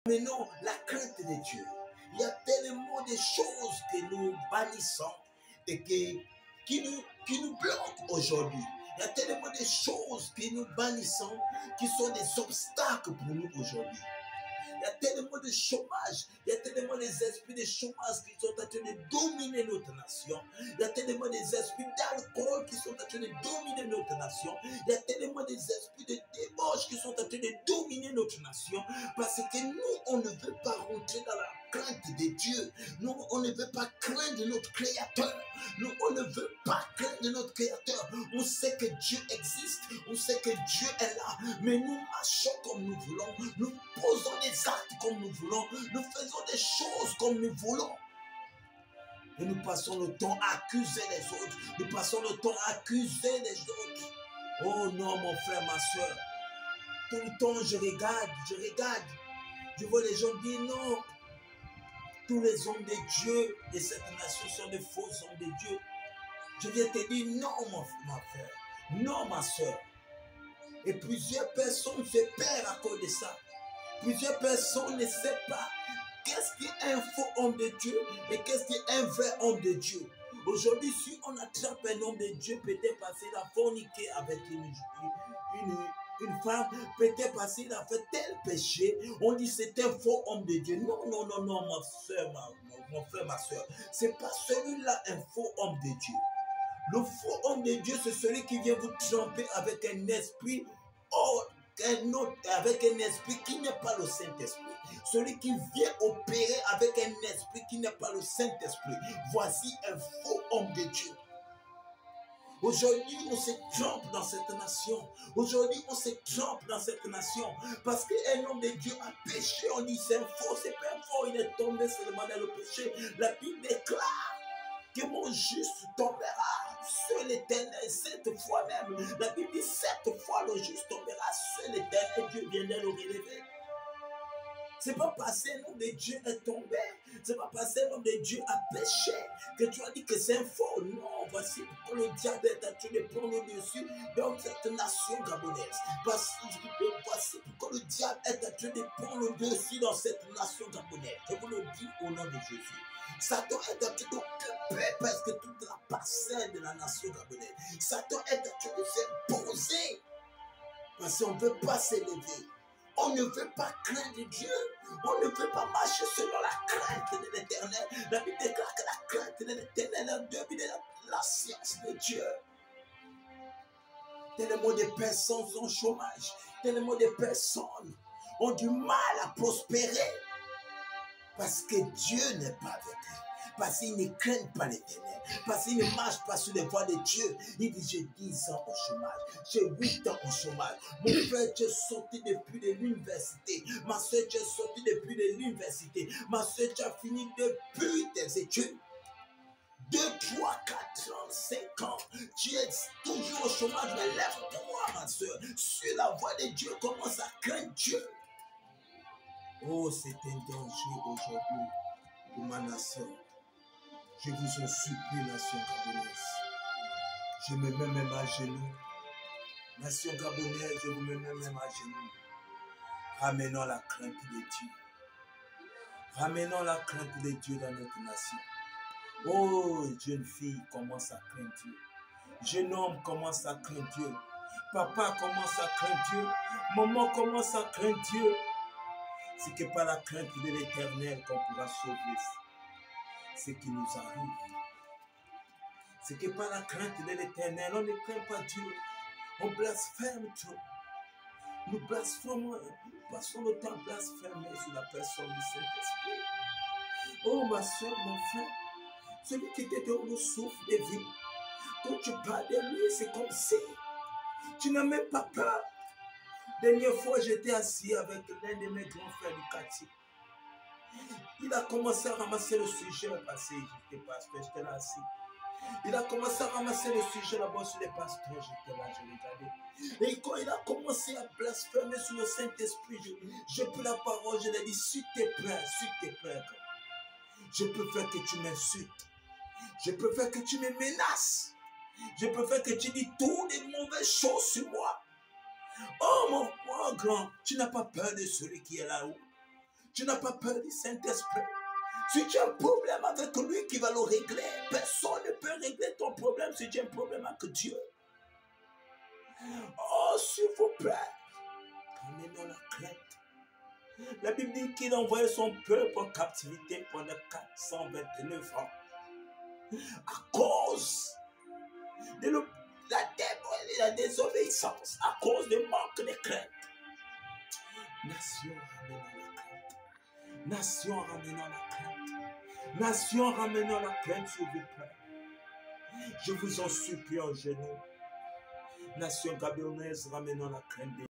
Mais non, la crainte de Dieu. Il y a tellement de choses que nous bannissons et qui nous bloquent aujourd'hui. Il y a tellement de choses que nous bannissons qui sont des obstacles pour nous aujourd'hui. Il y a tellement de chômage, il y a tellement des esprits de chômage qui sont en train de dominer notre nation. Il y a tellement des esprits d'alcool qui sont en train de dominer notre nation. Il y a tellement des esprits de débauche qui sont en train de dominer notre nation. Parce que nous, on ne veut pas rentrer dans la crainte de Dieu. Nous, on ne veut pas craindre notre Créateur. Nous, on ne veut pas craindre notre Créateur. On sait que Dieu existe. On sait que Dieu est là. Mais nous marchons comme nous voulons. Nous posons des actes comme nous voulons. Nous faisons des choses comme nous voulons. Et nous passons le temps à accuser les autres. Nous passons le temps à accuser les autres. Oh non, mon frère, ma soeur. Tout le temps, je regarde. Je vois les gens dire non. Tous les hommes de Dieu de cette nation sont de faux hommes de Dieu. Je viens te dire non, mon frère. Non, ma soeur. Et plusieurs personnes se perdent à cause de ça. Plusieurs personnes ne savent pas qu'est-ce qui est un faux homme de Dieu et qu'est-ce qui est un vrai homme de Dieu. Aujourd'hui, si on attrape un homme de Dieu, peut-être parce qu'il a forniqué avec une femme, peut-être parce qu'il a fait tel péché, on dit c'est un faux homme de Dieu. Non, non, non, non, ma soeur, mon frère, ma soeur. C'est pas celui-là un faux homme de Dieu. Le faux homme de Dieu, c'est celui qui vient vous tromper avec un esprit avec un esprit qui n'est pas le Saint-Esprit. Celui qui vient opérer avec un esprit qui n'est pas le Saint-Esprit. Voici un faux homme de Dieu. Aujourd'hui, on se trompe dans cette nation. Aujourd'hui, on se trompe dans cette nation. Parce qu'un homme de Dieu a péché. On dit c'est un faux, c'est pas un faux. Il est tombé seulement dans le péché. La Bible déclare que mon juste tombera sur l'Éternel 7 fois même. La Bible dit 7 fois le juste tombera sur l'Éternel. Dieu viendra le relever. C'est pas parce qu'un homme de Dieu est tombé, c'est pas parce qu'un homme de Dieu a péché que tu as dit que c'est un faux. Non, voici pourquoi le diable est en train de prendre le dessus dans cette nation gabonaise. Voici pourquoi le diable est en train de prendre le dessus dans cette nation gabonaise. Je vous le dis au nom de Jésus. Satan est en train d'occuper presque toute la parcelle de la nation gabonaise. Satan est en train de s'imposer parce qu'on ne peut pas s'élever. On ne veut pas craindre Dieu. On ne veut pas marcher selon la crainte de l'Éternel. La Bible déclare que la crainte de l'Éternel est devenue la science de Dieu. Tellement de personnes sont au chômage. Tellement de personnes ont du mal à prospérer. Parce que Dieu n'est pas avec eux. Parce qu'ils ne craignent pas l'Éternel. Parce qu'ils ne marchent pas sur les voies de Dieu. Il dit, j'ai 10 ans au chômage. J'ai 8 ans au chômage. Mon frère, tu es sorti depuis de l'université. Ma soeur, tu es sorti depuis de l'université. Ma soeur, tu as fini depuis tes études. 2, 3, 4 ans, 5 ans. Tu es toujours au chômage. Mais lève-toi, ma soeur. Sur la voie de Dieu, commence à craindre Dieu. Oh, c'est un danger aujourd'hui pour ma nation. Je vous en supplie, nation gabonaise. Je me mets même à genoux. Nation gabonaise, je vous mets même à genoux. Ramenons la crainte de Dieu. Ramenons la crainte de Dieu dans notre nation. Oh, jeune fille, commence à craindre Dieu. Jeune homme, commence à craindre Dieu. Papa, commence à craindre Dieu. Maman, commence à craindre Dieu. C'est que par la crainte de l'Éternel qu'on pourra sauver ce qui nous arrive. C'est que par la crainte de l'Éternel, on ne craint pas Dieu. On blasphème tout. Nous blasphémons, nous passons le temps à blasphémer sur la personne du Saint-Esprit. Oh ma soeur, mon frère, celui qui te donne le souffle de vie, quand tu parles de lui, c'est comme si tu n'as même pas peur. Dernière fois, j'étais assis avec l'un de mes grands frères du quartier. Il a commencé à ramasser le sujet parce que j'étais pasteur, j'étais là assis. Il a commencé à ramasser le sujet là-bas sur les pasteurs, j'étais là, je regardais. Et quand il a commencé à blasphémer sur le Saint-Esprit, j'ai pris la parole, je lui ai dit, s'il te plaît, je préfère que tu m'insultes. Je préfère que tu me menaces. Je préfère que tu dis toutes les mauvaises choses sur moi. Oh mon grand, tu n'as pas peur de celui qui est là-haut. Tu n'as pas peur du Saint-Esprit. Si tu as un problème avec lui qui va le régler, personne ne peut régler ton problème si tu as un problème avec Dieu. Oh, s'il vous plaît, ramenons la crainte. La Bible dit qu'il a envoyé son peuple en captivité pendant 429 ans. À cause de la désobéissance, à cause du manque de crainte. Nation, ramenons la crainte. Nation, ramenons la crainte. Nation, ramenons la crainte, s'il vous plaît. Je vous en supplie en genoux. Nation gabonaise, ramenons la crainte.